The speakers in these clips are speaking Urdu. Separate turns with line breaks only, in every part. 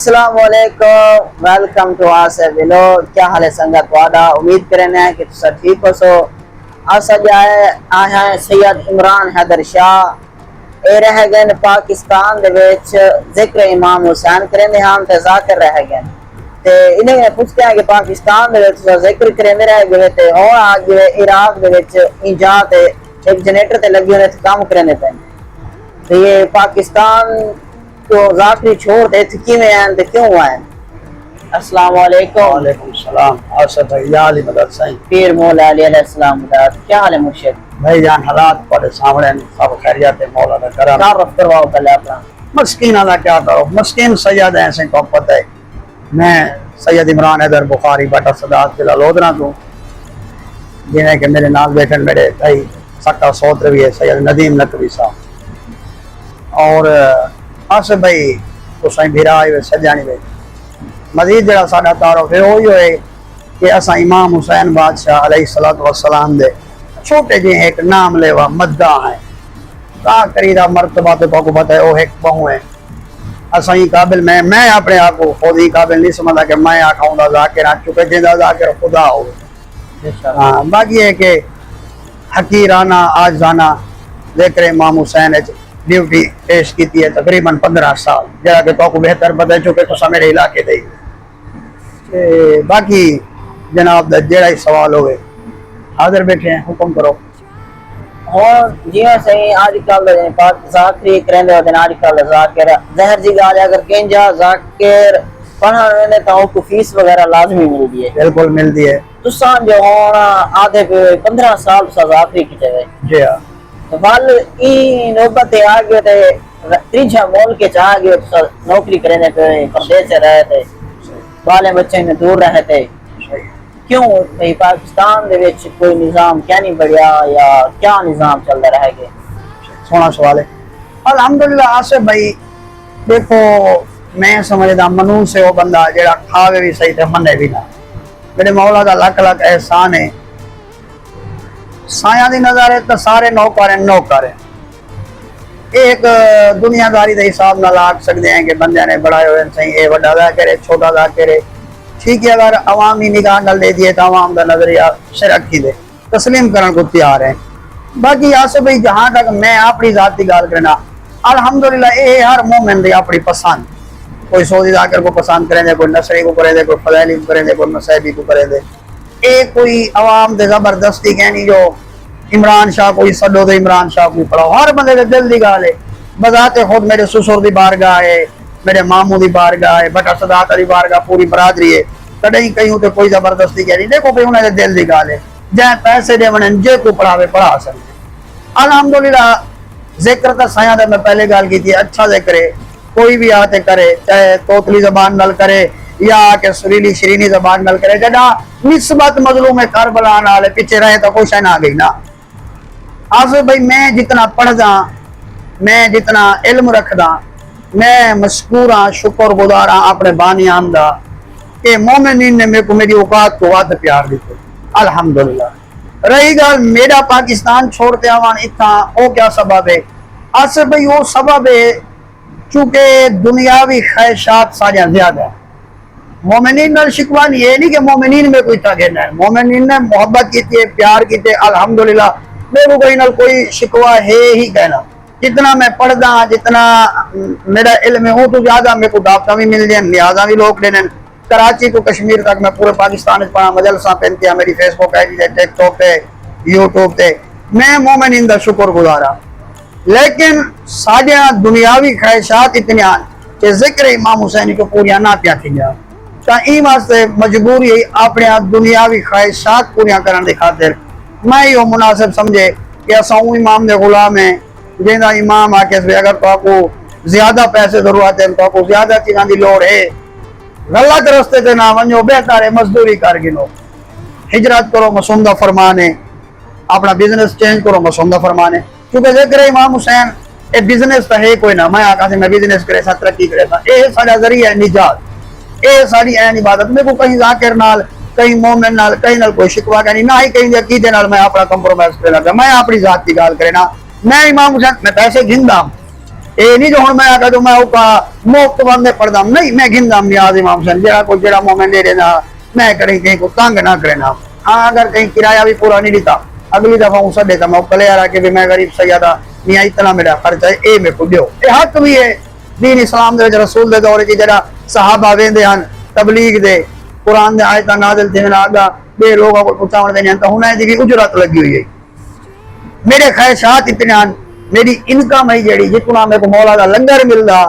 السلام علیکم ویلکم ٹو آس ویلو کیا حال ہے سنگت واڈا امید کرنے ہیں کہ تسا ٹھیک ہو سو آسا جائے آیا ہے سید عمران حیدر شاہ اے رہ گئے پاکستان دے وچ ذکر امام حسین کرنے ہم تے ذاکر رہ گئے تے انہیں پوچھتے ہیں کہ پاکستان دے وچ ذکر کرنے رہ گئے تے اور آگے عراق دے وچ انجا تے ایک جنریٹر تے لگی ہونے کام کرنے پہ تے یہ پاکستان تو ذاکری چھوڑ دے تھے کی میں آئیں دے کیوں آئیں؟ السلام علیکم
وعلیکم السلام آصف بھائی یا علی مدد سائیں
پیر مولا علیہ السلام مدد کیا حال ہے مرشد؟
بھائی جان حالات پڑے سامنے سب خیریت مولا دا کرم
تعارف کرواؤ پہلے اپنا
مسکین آدھا کیا کرو مسکین سید ہیں سے کو پتہ ہے میں سید عمران حیدر بخاری بٹا صدات کے لودنا تو جنہیں کہ میرے نال بیٹھن میرے بھائی سکا سوتر بھی ہے سید ندیم نقوی صاحب اور آصف بھائی تو سائیں بھیرا آئے ہوئے سجانی بھائی مزید جڑا ساڈا تعارف ہے وہی ہوئے کہ اساں امام حسین بادشاہ علیہ السلام دے چھوٹے جی ایک نام لیوا مدہ ہیں تا کریدہ مرتبہ تو کو پتہ ہے وہ ایک بہو ہیں اساں ہی قابل میں اپنے آپ کو خود ہی قابل نہیں سمجھتا کہ میں آکھاؤں دا ذاکر آ چکے جیندہ ذاکر خدا ہوئے ہاں باقی ہے کہ حقیرانہ آجزانہ ذکر امام حسین ڈیوٹی پیش کی ہے تقریباً 15 سال جہاں کہ تو کو بہتر بدل چکے تو میرے علاقے دے باقی جناب جڑا ہی سوال ہوئے حاضر بیٹھے ہیں حکم کرو
اور جی ہاں صحیح آج کل ذاکری کرنے ہوتے ہیں آج کل ذاکر زہر جی گالے اگر کہیں جا ذاکر پڑھا رہنے تو کو فیس وغیرہ لازمی مل دی ہے
بالکل مل دی ہے
تو سان جو ہونا آدھے پہ 15 سال سے ذاکری کی جگہ
جی ہاں
وال این نوبت آگے تے تریجا مول کے چاہ گئے نوکری کرنے پہ پردیس سے رہے تھے بالے بچے میں دور رہے تھے کیوں پاکستان دے وچ کوئی نظام کیا نہیں بڑھیا یا کیا نظام چلتا رہے گے
سونا سوال ہے الحمدللہ آصف بھائی دیکھو میں سمجھدا منون سے وہ بندہ جڑا کھاوے بھی صحیح تے منے بھی نہ میرے مولا دا لاکھ لاکھ احسان ہے سایہ دی نظر ہے تو سارے نوکر ہیں ایک دنیا داری دے حساب نہ لاکھ سکتے ہیں کہ بندے نے بڑھائے ہوئے صحیح اے وڈا دا کرے چھوٹا دا کرے ٹھیک ہے اگر عوامی نگاہ نل دے دیے تو عوام دا نظریہ شرک کی دے تسلیم کرن کو تیار ہے باقی آصف بھائی جہاں تک میں اپنی ذاتی گال کرنا الحمدللہ اے ہر مومن دی اپنی پسند کوئی سعودی ذاکر کو پسند کریں دے کوئی نصری کو کریں دے کوئی فضائلی کو کریں دے کوئی مسیبی کو کریں دے ایک کوئی عوام دے زبردستی کہنی جو عمران شاہ کوئی سڈو دے عمران شاہ کوئی پڑھاؤ ہر بندے دے دل دی گال ہے بذات خود میرے سسر دی بارگاہ ہے میرے ماموں دی بارگاہ ہے بٹا صدات دی بارگاہ پوری برادری ہے کدیں کہیں تے کوئی زبردستی کہنی دیکھو کہ انہیں دے دل دی گال ہے جہاں پیسے دے ونن جے کو پڑھاوے پڑھا سکتے الحمدللہ ذکر تا سایہ دے میں پہلے گال کی تھی اچھا ذکر ہے کوئی بھی آتے کرے چاہے توتلی زبان نل کرے یا کہ سریلی شرینی زبان نل کرے جدا نسبت مظلوم کربلا نالے پیچھے رہے تو کوئی شے نہ آ گئی نا آصف بھائی میں جتنا پڑھ دا میں جتنا علم رکھ دا میں مشکور ہاں شکر گزار ہاں اپنے بانیان دا کہ مومنین نے میرے کو میری اوقات کو وعد پیار دیتے الحمدللہ رہی گال میرا پاکستان چھوڑتے آوان اتنا او کیا سبب ہے آصف بھائی وہ سبب ہے چونکہ دنیاوی خواہشات ساریاں زیادہ ہے مومنین نال شکوان یہ نہیں کہ مومنین میں کوئی تاگن ہے مومنین نے محبت کی تھی پیار کی تھی الحمدللہ میرے کوئی نال کوئی شکوہ ہے ہی کہنا جتنا میں پڑھ دا جتنا میرا علم ہوں تو زیادہ میرے کو دعوتاں بھی مل دیں لہٰذا بھی لوگ دینے کراچی کو کشمیر تک میں پورے پاکستان پڑھا مجلساں پہنتی ہیں میری فیس بک آئی ٹک ٹاک پہ یوٹیوب پہ میں مومنین دا شکر گزارا لیکن ساڈیاں دنیاوی خواہشات اتنی آن کہ ذکر امام حسین کو پوریاں نہ پیا تھی جا تا این واسطے مجبوری اپنے دنیاوی خواہشات پوریاں کرن دی خاطر میں یہ مناسب سمجھے کہ اساں امام دے غلام ہیں جہاں امام آ کے اگر تو کو زیادہ پیسے ضرورت ہے تو کو زیادہ چیزاں دی لوڑ ہے غلط رستے تے نہ ونجو بہتر ہے مزدوری کر گنو ہجرت کرو مسوندہ فرمان ہے اپنا بزنس چینج کرو مسوندہ فرمان ہے کیونکہ ذکر امام حسین اے بزنس تو ہے کوئی نہ میں آقا سے میں بزنس کرے سا ترقی کرے سا اے ساڑا ذریعہ نجات اے ساڑی این عبادت میں کو کہیں ذاکر نال کہیں مومن نال کہیں نال کوئی شکوہ کرنی نہ ہی کہیں عقیدے نال میں اپنا کمپرومائز کرنا میں اپنی ذات کی گال کرنا میں امام حسین میں پیسے گھندا یہ نہیں جو ہوں میں آگا جو میں مفت بندے پڑھدا نہیں، میں گھندام نیاز امام حسین جڑا کوئی جڑا مومن دے دینا میں کہیں کہیں کو تنگ نہ کرنا. ہاں اگر کہیں کرایہ بھی پورا نہیں دیتا اگلی دفعہ ہوں سڈے میں کلے آ رہا کہ میں غریب سیادہ میاں اتنا میرا خرچہ ہے اے میں کو دیو. یہ حق بھی ہے دین اسلام دے رسول دے دور جڑا صحابہ ویندے ہن تبلیغ دے قرآن دے آیتاں نازل تھین آگا بے لوگوں کو پہنچاون دے تو ہن دی اجرت لگی ہوئی ہے. میرے خواہشات اتنے ہیں، میری انکم ہے جیڑی جتنا میرے کو مولا دا لنگر ملدا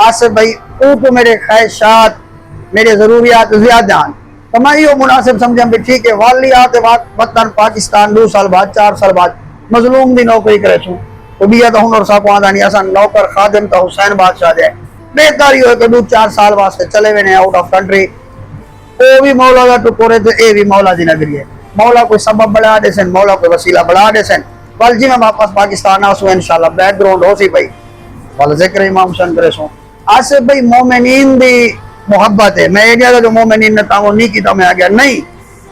آصف بھائی او تو میرے خواہشات میرے ضروریات زیادہ ہیں. تو میں یہ مناسب سمجھا بھی ٹھیک ہے والیات وطن پاکستان 2 سال بعد 4 سال بعد مظلوم دی نوکری کرے چھوں تو بیا تو ہنر صاحب آدھا نہیں اساں نوکر خادم تو حسین بادشاہ جائے بہتر ہی ہوئے کہ 2-4 سال واسطے چلے وینے آؤٹ آف کنٹری. وہ بھی مولا دا ٹکورے تو اے بھی مولا دی نگری ہے. مولا کوئی سبب بڑھا دے سن، مولا کوئی وسیلہ بڑھا دے سن. وال جی میں واپس پاکستان آسو انشاءاللہ بیک گراؤنڈ ہو سی پئی وال ذکر امام حسین کرے سو. آصف بھائی مومنین دی محبت ہے. میں یہ نہیں جو مومنین نے تعاون نہیں کیتا میں آ گیا نہیں.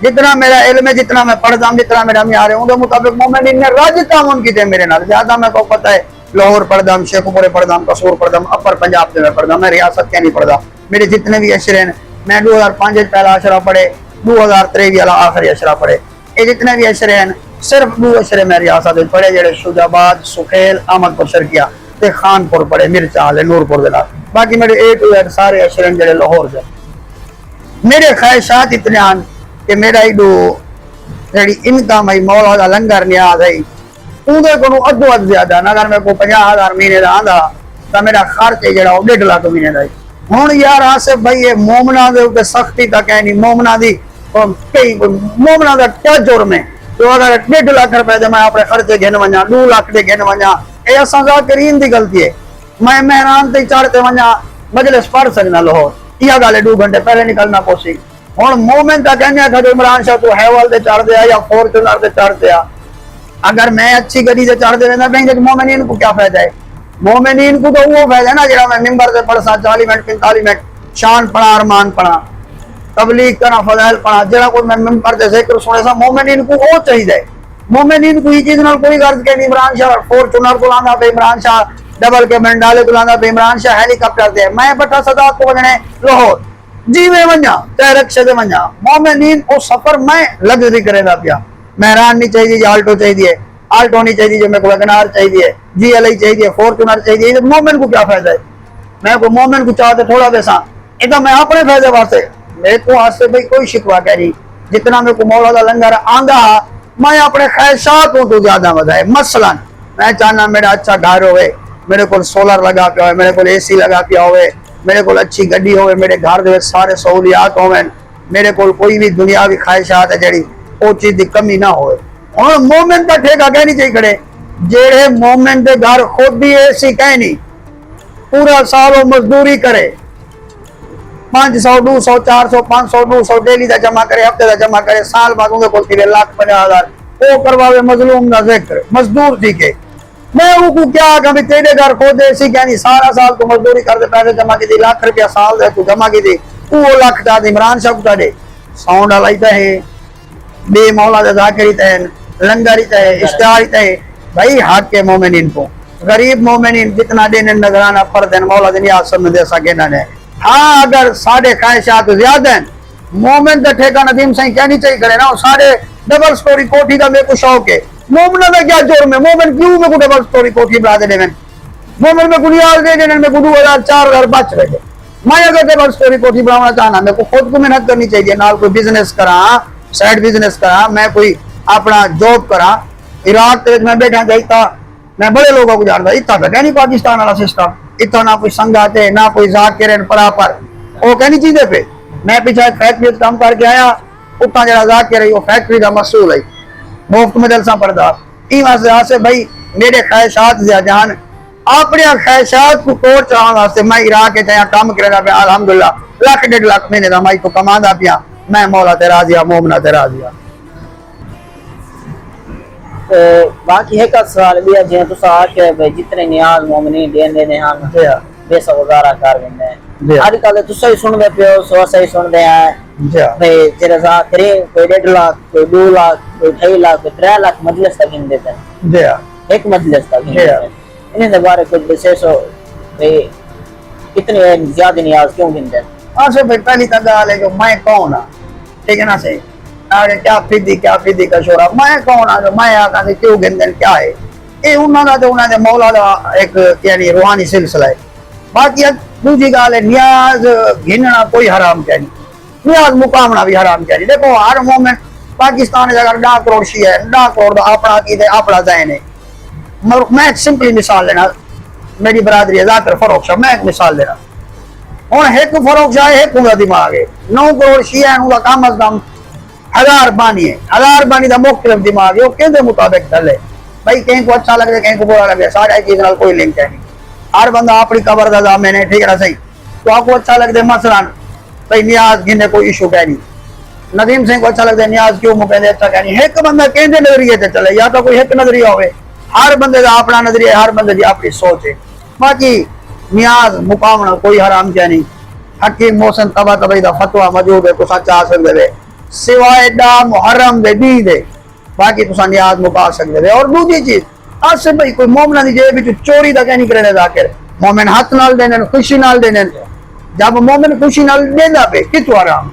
جتنا میرا علم ہے جتنا میں پڑھتا ہوں جتنا میرا معیار ہے ان کے مطابق مومنین نے راج تعاون کیتے میرے نال. زیادہ میں کو پتہ ہے لاہور پڑھتا ہوں، شیخوپورے پڑھتا ہوں، قصور پڑھتا ہوں، اپر پنجاب سے میں پڑھتا ہوں، میں ریاست کے نہیں پڑھتا. میرے جتنے بھی اشرے ہیں میں 2005 پہلا اشرا پڑھے 2023 والا آخری اشرا پڑھے. یہ جتنے بھی اشرے ہیں صرف 2 اشرے میں ریاست پڑھے جڑے شجاباد سکھیل احمد پور شرکیہ تے خانپور پڑھے مرچا والے نورپور دے. باقی میرے اے ٹو زیڈ سارے اشرے جڑے لاہور سے. میرے خواہشات اتنے ہیں کہ میرا ایڈو جڑی انکم ہے مولا دا لنگر نیاز ہے اندے کو ادو اد زیادہ ہے. اگر میں کو 50,000 مہینے دا آندا تو میرا خرچ ہے جڑا 1.5 لاکھ مہینے دا ہے. ہن یار آصف بھائی یہ مومنا دے اوپر سختی تک ہے نہیں. مومنا دی کئی مومنا دا کیا جرم ہے تو اگر 1.5 لاکھ روپے دے میں اپنے خرچے گھن ونجا 2 لاکھ دے گھن ونجا اے اساں ذاکرین دی غلطی ہے. میں مہران تے چڑھتے ونجا مجلس پڑھ سکنا لاہور یہ گل 2 گھنٹے پہلے نکلنا پوسی. ہن مومن تا کہنے کہ جو عمران شاہ تو ہیول تے چڑھ دیا یا فورچونر تے چڑھ دیا اگر میں اچھی گاڑی تے چڑھ دے ویندا نہیں مومنین کو کیا فائدہ ہے؟ مومنین کو تو وہ فائدہ ہے نا جڑا میں منبر تے پڑھسا 40 منٹ 45 منٹ شان پڑھا ارمان پڑھا تبلیغ کرا فضائل پڑھا جڑا کوئی میں منبر تے ذکر سنے سا مومنین کو وہ چاہیے. مومنین کو یہ چیز نال کوئی غرض کہ عمران شاہ فورچونر کو لانا پہ عمران شاہ ڈبل کے منڈالے کو لانا پہ عمران شاہ ہیلی کاپٹر دے میں بٹا صدا کو وجنے لاہور جی میں ونجا تے رکشے دے ونجا. مومنین او سفر میں لگزری کرے دا پیا. مہران نہیں چاہیے جی آلٹو چاہیے آلٹو نہیں چاہیے جو میں کو ویگنار چاہیے جی ایل آئی چاہیے فورچونر چاہیے. مومن کو کیا فائدہ ہے؟ میں کو مومن کو چاہتے تھوڑا پیسہ یہ تو میں اپنے فائدے واسطے میرے کو آج سے بھائی کوئی شکوا کہہ نہیں. جتنا میں کو مولا دا لنگر آندا میں اپنے خواہشات تو زیادہ ودائے. مثلا میں چاہنا میرا اچھا گھر ہوئے میرے کو سولر لگا پیا ہوئے میرے کو اے سی لگا پیا ہوئے میرے کو اچھی گڈی ہوئے میرے گھر دے سارے سہولیات ہوئے میرے کو کوئی بھی دنیاوی خواہشات ہے جڑی وہ چیز دی کمی نہ ہوئے. اور مومن کا ٹھیکہ کہہ نہیں چاہیے کھڑے جڑے مومن دے گھر خود بھی اے سی کہہ نہیں پورا سال وہ مزدوری کرے 500 200 400 500 200 ڈیلی دا جمع کرے ہفتے دا جمع کرے سال بعد ان کو 1,50,000 وہ کرواوے مظلوم دا ذکر مزدور تھی کے میں وہ کو کیا کہ بھی تیرے گھر خود ایسی کہنی سارا سال تو مزدوری کر دے پیسے جمع کی دی لاکھ روپیہ سال دے تو جمع کی دی وہ لاکھ دا دی عمران شاہ کو دے ساؤنڈ لائتا ہے بے مولا دے ذاکری تے لنگری تے اشتہاری تے بھائی حق کے مومنین کو غریب مومنین جتنا دین نگرانہ فرد ہیں مولا دے نیاز سب میں دے سکے نہ نے. ہاں اگر ساڑھے خواہشات زیادہ ہیں مومن کا ٹھیکہ ندیم صحیح کہنی چاہیے کرے نا ساڑھے ڈبل سٹوری کوٹھی کا میرے کو شوق ہے. مومنہ میں کیا جرم ہے؟ مومن کیوں میں کو ڈبل سٹوری کوٹھی بنا دے میں مومن میں کنیال دے دینے میں کو 2,000 4,000 بچ رہے میں اگر ڈبل سٹوری کوٹھی بنانا چاہنا میں کو خود کو محنت کرنی چاہیے نال کوئی بزنس کرا سائڈ بزنس کرا میں کوئی اپنا جاب کرا. عراق میں بیٹھا جائیتا میں بڑے لوگوں کو جانتا اتنا تو نہیں پاکستان والا سسٹم اتنا نہ کوئی سنگاتے نہ کوئی ذاکر پراپر وہ کہنی چیزیں پہ میں پیچھے فیکٹری کام کر کے آیا اتنا جڑا ذاکر ہے وہ فیکٹری کا مسئول ہے مفت مدرسہ پڑھتا این واسطے سے بھائی میرے خواہشات زیادہ ہیں اپنے خواہشات کو توڑ چاہاں واسطے میں عراق کے چاہاں کام کرنا پیا الحمدللہ 1,00,000 1,50,000 مہینے دا مائی تو کماندا پیا میں مولا تے راضی ہوں مومنہ تے راضی ہوں.
باقی ایک سوال بھی ہے جہاں تو سا کہ جتنے نیاز مومنین دین دینے ہیں بے سا گزارا کر دینے ہیں آج کل تو صحیح سن دے پیو سو صحیح سن دے ہیں بھئی تیرے ذاکرے کوئی 1.5 لاکھ کوئی 2 لاکھ کوئی 2.5 لاکھ کوئی 3 لاکھ مجلس تک ہن دیتے ہیں ایک مجلس تک ہن دیتے ہیں انہیں دے بارے کچھ بسے سو اتنے زیادہ نیاز کیوں گنتے ہیں؟
آسف بھائی پہلی تو گال ہے جو میں کون ہاں، ٹھیک ہے نا صحیح، آگے کیا فیدی کا شورا، میں کون ہاں جو میں آگا سے کیوں گندن کیا ہے؟ یہ انہوں نے مولا دا ایک یعنی روحانی سلسلہ ہے۔ باقی دوسری گال ہے نیاز گھننا کوئی حرام کیا نہیں، نیاز مقامنا بھی حرام کیا نہیں۔ دیکھو ہر مومن پاکستان ہے اگر 10 کروڑ شیعہ ہے، 10 کروڑ دا اپنا عقیدہ اپنا ذہن ہے۔ میں ایک سمپلی مثال لینا، میری برادری ہے ذاکر فروخ شاہ، میں ایک مثال لینا ہوں، ایک فروخ شاہ ہے، ایک کا دماغ ہے، 9 کروڑ شیعہ ہے، انہوں کم از کم 1000 بانی ہے، 1000 بانی دا مختلف دماغ ہے، وہ کہنے مطابق چلے بھائی، کہیں کو اچھا لگ رہا ہے کہیں کو برا لگ رہا ہے، سارے چیز نال کوئی لنک ہے نہیں، ہر بندہ اپنی قبر دا ضامن ہے، ٹھیک ہے نا صحیح۔ تو آپ کو اچھا لگتا ہے مثلا بھائی نیاز گھنے کوئی ایشو کہہ نہیں، ندیم سنگھ کو اچھا لگتا ہے نیاز کیوں مکہنے اچھا کہہ نہیں، ایک بندہ کہنے نظریے سے چلے، یا تو کوئی ایک نظریہ ہوئے، ہر بندے دا اپنا نظریہ، ہر بندے دی اپنی سوچ ہے۔ باقی نیاز مقامنا کوئی حرام کیا نہیں، حکیم محسن تبا تبائی دا فتوہ موجود ہے، کسا چاہ سکتے دے سوائے دا محرم دے دی دے، باقی کسا نیاز مقا سکتے دے۔ اور دوسری چیز آج سے بھائی کوئی مومنہ دی جے بھی چوری دا کہہ نہیں کرنے ذاکر، مومن ہاتھ نال دینے خوشی نال دینے، جب مومن خوشی نال دینا پہ کتو حرام؟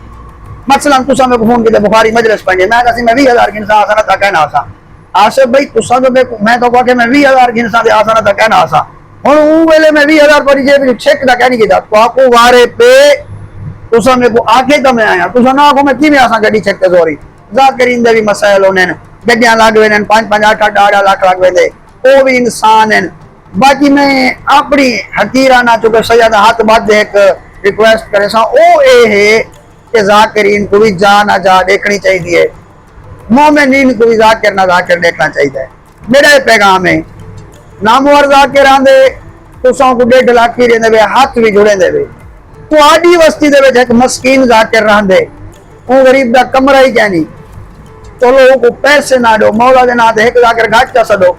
مثلا تسا میں کو فون کیتے بخاری مجلس پہنجے، میں کہا سی میں 20,000 کی انسان آسانہ تا کہنا آسا، آصف بھائی تسا تو میں تو کہا کہ میں 20,000 کی انسان آسانہ تا کہنا آسا، ہوں اون ویلے میں 20,000 پر جے بھی چھک دا کہنی کی دا، تو آپ کو وارے پہ تسا میں کو آکے کا میں آیا، تسا نہ کو میں کی میں آسان گڑی چھک تے زوری، ذاکرین دے بھی مسائل ہونے، گڈیاں لگ وینے 5-5 8 لاکھ لگ ویندے، وہ بھی انسان ہیں۔ باقی میں اپنی حقیرانہ چکے سیدہ ہاتھ بعد ایک ریکویسٹ کرے سا، او اے ہے کہ ذاکرین کو بھی جا نہ جا دیکھنی چاہیے، مومنین کو بھی ذاکر نہ ذاکر دیکھنا چاہیے۔ میرا یہ پیغام ہے، نامور ذاکر آندے تساں کو 1.5 لاکھ کی رہنے بے ہاتھ بھی جڑے دے بے، تو آڈی وستی دے بے ایک مسکین ذاکر رہندے، وہ غریب دا کمرہ ہی کہنی، تو لوگوں کو پیسے نہ دو، مولا دے نہ دے ایک ذاکر گھاٹ کا سدو،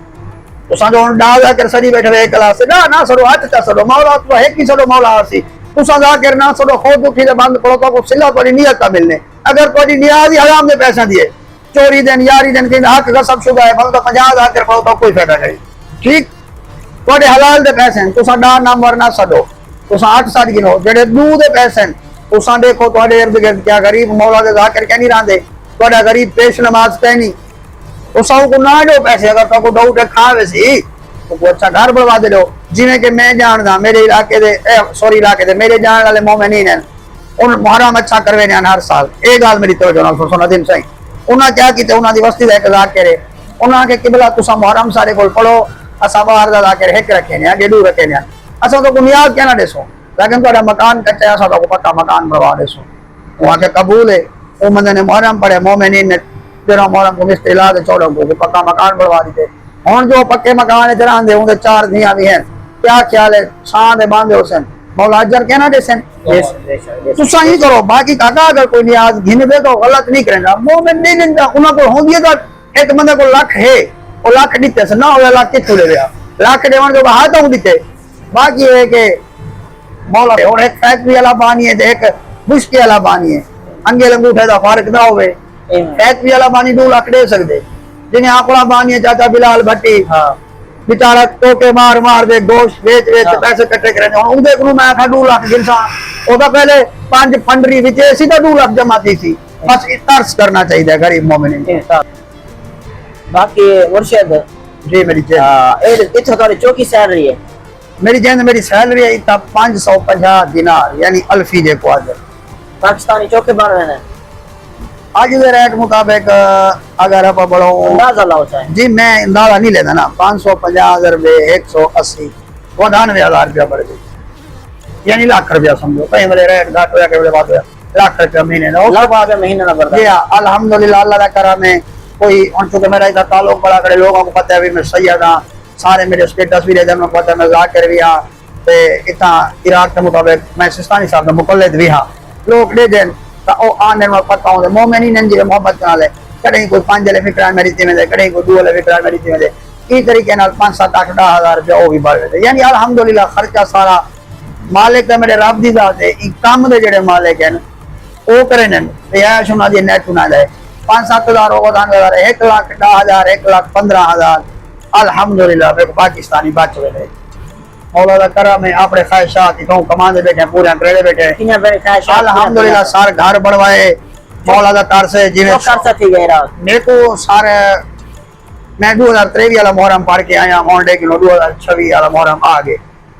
تو سانجو ان ڈا ذاکر سڑی بیٹھے ہوئے ایک کلاس سے نہ سڑو ہاتھ کا سڑو، مولا تو ایک ہی سڑو مولا آسی، تو سان ذاکر نہ سڑو، خود اٹھی دے بند پڑو تو کو صلح توڑی نیت کا ملنے، اگر توڑی نیاز ہی حرام دے پیسہ دیے، چوری دن یاری دن کہ حق غصب شدہ ہے، بلکہ 50 ذاکر پڑو تو کوئی فائدہ نہیں، ٹھیک؟ توڑے حلال دے پیسے ہیں، تو سان ڈا نمبر نہ سڑو، تو سان 8 ساڑھ گنو، جڑے دو دے پیسے ہیں، تو سان دیکھو توڑے ارد گرد کیا غریب مولا دے ذاکر کہنی راندے، توڑا غریب پیش نماز کہنی، تو ساؤں کو نہ دو پیسے، اگر تو کو ڈاؤٹ کھاوے سی تو کو اچھا گھر بڑھوا دے دو، جنہیں کہ میں جان دا میرے علاقے دے سوری علاقے دے میرے جان والے مومنین ہیں، ان محرم اچھا کروے ہیں ہر سال۔ ایک گال میری توجہ نال سنو دن صحیح، انہاں کیا کیتے، انہاں دی وستی دا ایک ذاکر ہے، انہاں کے قبلہ تسا محرم سارے کول پڑھو، اسا باہر دا ذاکر ایک رکھے نے اگے دو رکھے نے، اسا تو کو نیاز کیا نہ دسو، لیکن تہاڈا مکان کچا ہے، اسا تو کو پکا مکان بنوا دسو، وہاں کے قبول ہے، وہ بندے نے محرم پڑھے، مومنین نے تیرا محرم کو مستری لا دے چھوڑو کو پکا مکان بنوا دیتے، ہن جو پکے مکان چران دے ہوں دے 4 دھیاں بھی ہیں، کیا خیال ہے سان دے باندھے حسین مولا اجر کہنا دسن، تو صحیح کرو۔ باقی کاکا اگر کوئی نیاز گھن دے تو غلط نہیں کرنا، مومن نہیں دیندا، انہاں کو ہوندی ہے ایک بندے کو لاکھ ہے، وہ لاکھ دیتے سے نہ ہویا لاکھ کتھوں لے گیا، لاکھ دیون جو ہاتھ ہوں دیتے۔ باقی ہے کہ مولا اور ایک فیکٹری والا بانی ہے تے ایک مشکی والا بانی ہے، انگے انگوٹھے دا فرق نہ ہوے، فیکٹری والا بانی 2 لاکھ دے سکدے، جنہیں آپڑا بانی ہے چاچا بلال بھٹی بیچارہ ٹوکے مار مار دے گوشت بیچ پیسے کٹے کرے نے، ہن دے کو میں آکھا 2 لاکھ گنسا، او دا پہلے 5 فنڈری وچ سی تے 2 لاکھ جمع کی سی، بس ترس کرنا چاہیے غریب مومنین۔
باقی مرشد
جی میری جی
اتھے تھوڑی چوکی سیلری ہے؟
میری جیند میری سیلری ہے تا 550 دینار یعنی الفی جے کو آج
پاکستانی چوکے بار رہنا ہے
آج دے ریٹ مطابق اگر آپ بڑھو
اندازہ لاؤ چاہیں
جی میں اندازہ نہیں لینا نا 550 روپے 180 98,000 روپیہ بڑھ گئی یعنی لاکھ روپیہ سمجھو کہیں میرے ریٹ گھٹ ہویا کہ میرے بات ہویا لاکھ روپیہ مہینے نا
لاکھ روپیہ مہینہ نہ بڑھتا
جی الحمدللہ اللہ کا کرم ہے کوئی ان چونکہ میرا ادھر تعلق بڑا کرے لوگوں کو پتہ ہے بھی میں سید ہاں سارے میرے سٹیٹس بھی رہتے ہیں پتہ ہے میں ذاکر بھی ہاں اتنا عراق کے مطابق میں سستانی صاحب کا مقلد بھی ہاں لوگ دے دیں تو او آنے میں پتہ ہوں مومنین جی محبت نال ہے کہیں کوئی 5 لے فکران میری تھی میں دے کہیں کوئی 2 لے فکران میری تھی میں دے اس طریقے نال 5 7 8 10 ہزار روپیہ وہ بھی بڑھ گئے یعنی الحمدللہ خرچہ سارا مالک ہے میرے رب دی ذات ہے کام دے جڑے مالک ہیں وہ کریں رہائش انہاں دی نیٹ نہ لے 5 7 ہزار ہو گا 1 لاکھ 10 ہزار 1 لاکھ 15 ہزار الحمدللہ میں پاکستانی بچ ہوئے مولا دا کرم ہے اپنے خواہشات ہی کما دے بیٹھے پورے کرے بیٹھے
کنیا بڑے خواہشات
الحمدللہ سارے گھر بنوائے مولا دا کر سے جی
خرچہ تھی گئے رات
میرے کو سارے میں 2023 والا محرم پڑھ کے آیا ہونڈے کلو 2026 والا محرم آگے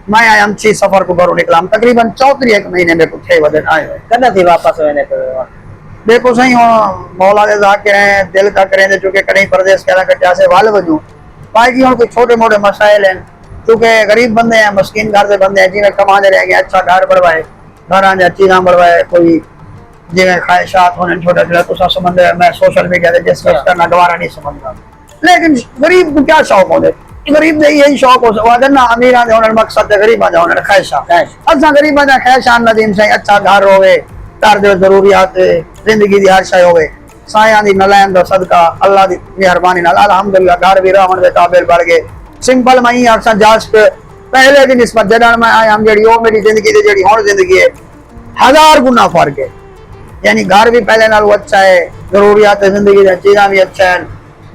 میں آیا ہم 6 سفر کو گھروں نکلا ہم تقریباً 34 مہینے میں کو 6 ودن آئے ہوئے
کنا تھی واپس ہوئے نے
دیکھو صحیح ہوں مولا دے ذاکر ہیں دل کا کریں دے چونکہ کہیں پردیس کہنا کٹیا سے وال وجوں پائے کی ہوں کوئی چھوٹے موٹے مسائل ہیں چونکہ غریب بندے ہیں مسکین گھر سے بندے ہیں جی میں کما دے رہے گے اچھا گھر بڑھوائے گھر آنے چیزاں بڑھوائے کوئی جی میں خواہشات ہونے چھوٹا چھوٹا تو سا سمندر میں سوشل میڈیا دے جس کا کرنا دوبارہ نہیں سمجھتا لیکن غریب کو کیا شوق ہوتے غریب دے یہی شوق ہو سکتا ہے امیران دے ہونے مقصد دے غریب آجا ہونے خواہشات اچھا غریب آجا خواہشان ندیم سے اچھا گھر ہوئے گھر دے ضروریات زندگی دی ہر شے ہوئے سایان دی نلائن دا صدقہ اللہ دی مہربانی نال الحمدللہ گھر بھی رہن دے قابل بڑھ گئے سمپل میں ہی اکثر جاس پہ پہلے کی نسبت جدان میں آیا ہم جڑی وہ میری زندگی دے جڑی ہون زندگی ہے 1000 گنا فرق ہے یعنی گھر بھی پہلے نال اچھا ہے ضروریات زندگی دے چیزاں بھی اچھا ہے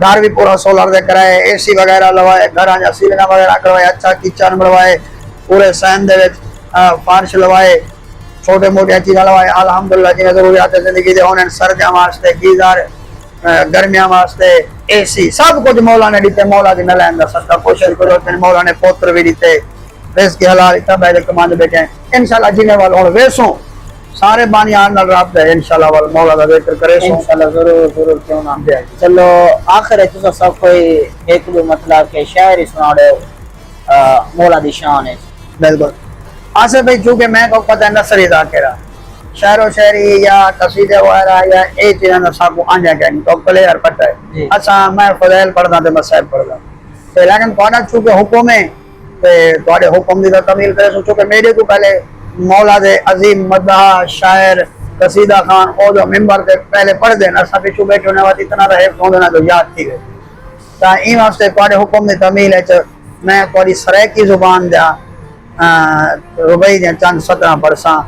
گھر بھی پورا سولر دے کرائے اے سی وغیرہ لوائے گھر آجا سیلنگ وغیرہ کروائے اچھا کچن بڑھوائے پورے سین دے وچ فارش لوائے چھوٹے موٹے چیزاں لوائے الحمدللہ جنہیں ضروریات زندگی دے ہونے سردیاں واسطے گیزر گرمیاں واسطے اے سی سب کچھ مولا نے دیتے مولا دی نلائن دا صدقہ کوشش کرو کہ مولا نے پوتر بھی دیتے رزق حلال اتنا بیٹھے کمانے بیٹھے ہیں انشاءاللہ جنہیں وال ہون ویسوں سارے بانیان نال رابطہ ہے انشاءاللہ وال مولا دا ذکر کرے سو
انشاءاللہ ضرور کیوں نہ چلو آخر ہے تو سب کوئی ایک بھی مطلب کہ شاعری سنا رہے مولا دی شان ہے
بالکل آصف بھائی چونکہ میں کو پتہ ہے نصری ذاکرہ شعر و شعری یا قصیدے وغیرہ یا ایک چیزیں نصا کو آنجا کہنی تو کلیئر پتہ ہے اچھا میں فضائل پڑھنا تے مسائب پڑھنا تو لیکن پڑھنا چونکہ حکم ہے تو حکم دی تکمیل کرے سو چونکہ میرے کو پہلے مولا دے عظیم مدح شاعر قصیدہ خان او جو ممبر تے پہلے پڑھ دینا سب پیچھو بیٹھے ہونے والی اتنا رہے ہوں دینا جو یاد تھی گئے تا این واسطے تواڈے حکم دی تکمیل ہے میں تواڈی سرائکی زبان دیا ربئی دیا چند 17 برساں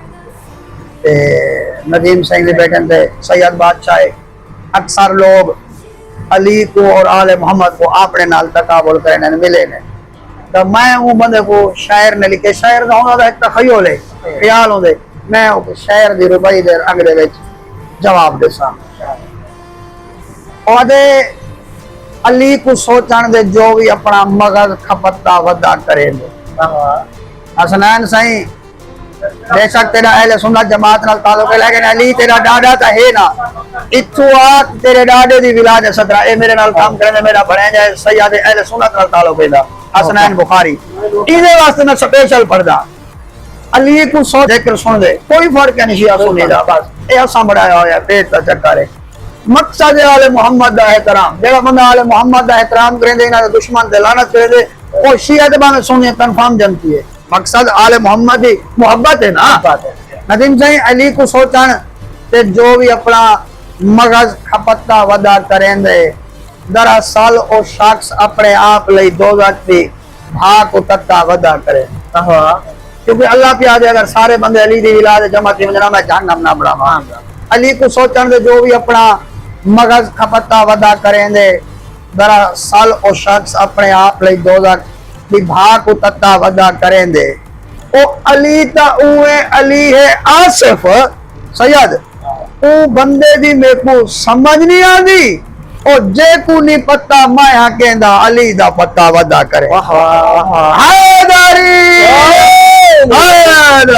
ندیم سنگھ دے بیٹھن تے سید بادشاہ اکثر لوگ علی کو اور آل محمد کو اپنے نال تقابل کرنے ملے نے تو میں وہ بندے کو شاعر نے لکھے شاعر دا ہونا دا ایک تخیل ہے خیال ہوں دے میں شاعر دی ربائی دے انگلے وچ جواب دے سا اور دے علی کو سوچان دے جو بھی اپنا مغز کھپتا ودا کرے دے حسنین سائیں بے شک تیرا اہل سنت جماعت نال تعلق ہے لیکن علی تیرا ڈاڈا تا ہے نا اتھو آت تیرے ڈاڈے دی ولاد صدرہ اے میرے نال کام کرنے میرا بڑھیں جائے سید اہل سنت نال تعلق ہے حسنین بخاری ایدے واسطے میں سپیشل پڑھدا علی کو سو ذکر سن دے کوئی فرق نہیں شیعہ سنی دا بس اے اساں بڑھایا ہویا پیٹ تا چکر ہے مقصد آل محمد دا احترام جگہ بندہ آل محمد دا احترام کریں دے انہاں دشمن دے لعنت کریں دے اور شیعہ دے بانے سنی کنفرم جنتی ہے مقصد آل محمد دی محبت ہے نا ندیم صحیح علی کو سوچان تے جو بھی اپنا مغز کھپتا ودا کریں دے دراصل او شخص اپنے آپ لئی دوزخ دی بھاگ کو تتا ودا کرے کیونکہ اللہ پہ آدھے اگر سارے بندے علی دی ولاد جمع کی مجنہ میں جہنم نہ بڑھا علی کو سوچان دے جو بھی اپنا مغز کھپتا ودا کریں دے دراصل او شخص اپنے آپ لئی دوزخ دی بھاگ کو تتا ودا کریں دے او علی تا اوے علی ہے آصف سید او بندے دی میں کو سمجھ نہیں آدھی او جے کو نہیں پتا میں ہاں کہندا علی دا پتا ودا کرے حیدری حیدر